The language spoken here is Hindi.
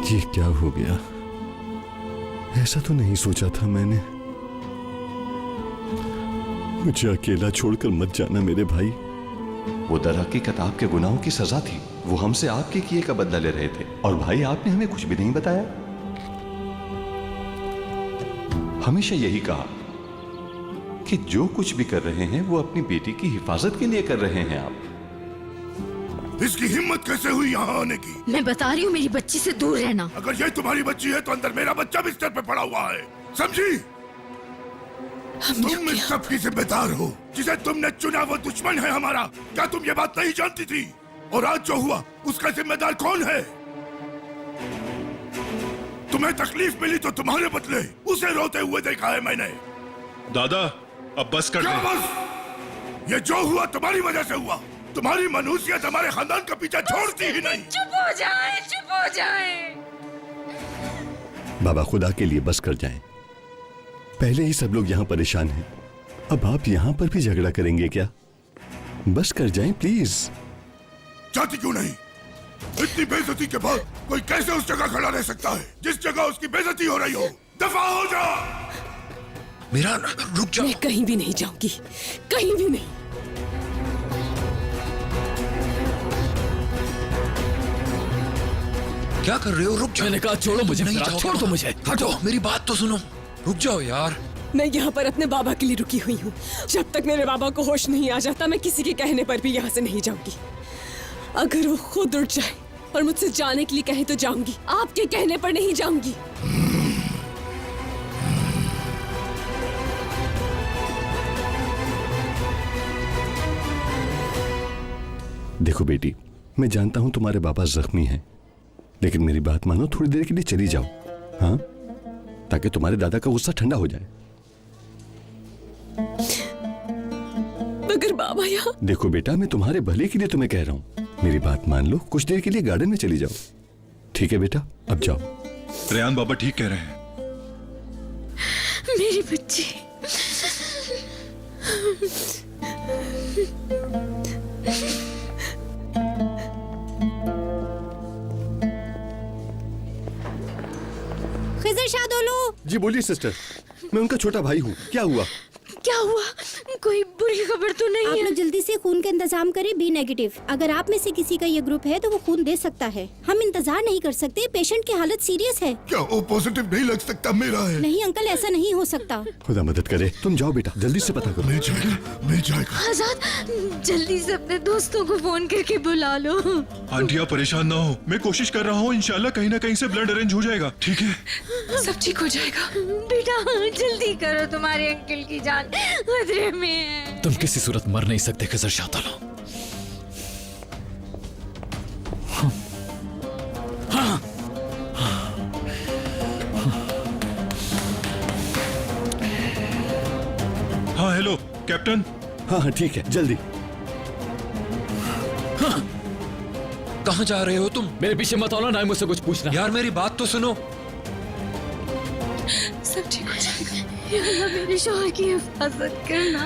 ये क्या हो गया? ऐसा तो नहीं सोचा था मैंने। मुझे अकेला छोड़कर मत जाना मेरे भाई। वो दरहकीकत आपके गुनाहों की सजा थी। वो हमसे आपके किए का बदला ले रहे थे और भाई आपने हमें कुछ भी नहीं बताया। हमेशा यही कहा कि जो कुछ भी कर रहे हैं वो अपनी बेटी की हिफाजत के लिए कर रहे हैं आप। इसकी हिम्मत कैसे हुई यहाँ आने की? मैं बता रही हूँ मेरी बच्ची से दूर रहना। अगर ये तुम्हारी बच्ची है तो अंदर मेरा बच्चा बिस्तर पे पड़ा हुआ है, समझी? तुम इस सब की जिम्मेदार हो। जिसे तुमने चुना वो दुश्मन है हमारा। क्या तुम ये बात नहीं जानती थी? और आज जो हुआ उसका जिम्मेदार कौन है? तुम्हें तकलीफ मिली तो तुम्हारे बदले उसे रोते हुए देखा है मैंने। दादा अब बस कर क्या दो। बस? ये जो हुआ तुम्हारी वजह से हुआ। तुम्हारी मनुष्यत हमारे खानदान का पीछा छोड़ती ही नहीं। चुप हो जाए, चुप हो जाए। बाबा खुदा के लिए बस कर जाएं। पहले ही सब लोग यहाँ परेशान हैं। अब आप यहाँ पर भी झगड़ा करेंगे क्या? बस कर जाएं प्लीज। जाती क्यों नहीं? इतनी बेइज्जती के बाद कोई कैसे उस जगह खड़ा रह सकता है जिस जगह उसकी बेइज्जती हो रही हो? दफा हो जा। मेरा रुक जा। मैं कहीं भी नहीं जाऊंगी, कहीं भी नहीं। क्या कर रहे हो? रुक जाओ। मैंने कहा छोड़ो मुझे, नहीं फिराक, जाओ, छोड़ दो मुझे, हटो। मेरी बात तो सुनो। रुक जाओ यार। मैं यहाँ पर अपने बाबा के लिए रुकी हुई हूँ। जब तक मेरे बाबा को होश नहीं आ जाता मैं किसी के कहने पर भी यहाँ से नहीं जाऊंगी। अगर वो खुद उठ जाए और मुझसे जाने के लिए कहे तो जाऊंगी, आपके कहने पर नहीं जाऊंगी। देखो बेटी, मैं जानता हूं तुम्हारे बाबा जख्मी हैं, लेकिन मेरी बात मानो, थोड़ी देर के लिए चली जाओ, हाँ, ताकि तुम्हारे दादा का गुस्सा ठंडा हो जाए। मगर बाबा यहाँ। देखो बेटा, मैं तुम्हारे भले के लिए तुम्हें कह रहा हूं, मेरी बात मान लो, कुछ देर के लिए गार्डन में चली जाओ। ठीक है बेटा, अब जाओ। रेयान बाबा ठीक कह रहे हैं। मेरी बच्ची। खिज़र शाह दोलो। जी बोलिए सिस्टर, मैं उनका छोटा भाई हूँ। क्या हुआ? क्या हुआ? कोई बुरी खबर तो नहीं आप है? लोग जल्दी से खून का इंतजाम करें, बी नेगेटिव। अगर आप में से किसी का ये ग्रुप है तो वो खून दे सकता है। हम इंतजार नहीं कर सकते, पेशेंट की हालत सीरियस है। क्या ओ पॉजिटिव नहीं लग सकता मेरा है? नहीं अंकल, ऐसा नहीं हो सकता। खुदा मदद करे। तुम जाओ बेटा, जल्दी से पता करो। मिल जाएगा। आजाद, जल्दी से अपने दोस्तों को फोन करके बुला लो। आंटी आप परेशान ना हो, मैं कोशिश कर रहा हूँ। इंशाल्लाह कहीं ना कहीं से ब्लड अरेंज हो जाएगा। ठीक है, सब ठीक हो जाएगा। बेटा जल्दी करो, तुम्हारे अंकल की जान खतरे में है। तुम किसी सूरत मर नहीं सकते खिज़र शाह दोलो। हाँ हेलो कैप्टन। हाँ हाँ ठीक है, जल्दी। कहाँ जा रहे हो तुम? मेरे पीछे मत आओ ना, मुझसे कुछ पूछना। यार मेरी बात तो सुनो। सब ठीक हो जाएगा। या अल्लाह, मेरे शौहर की हिफाजत करना।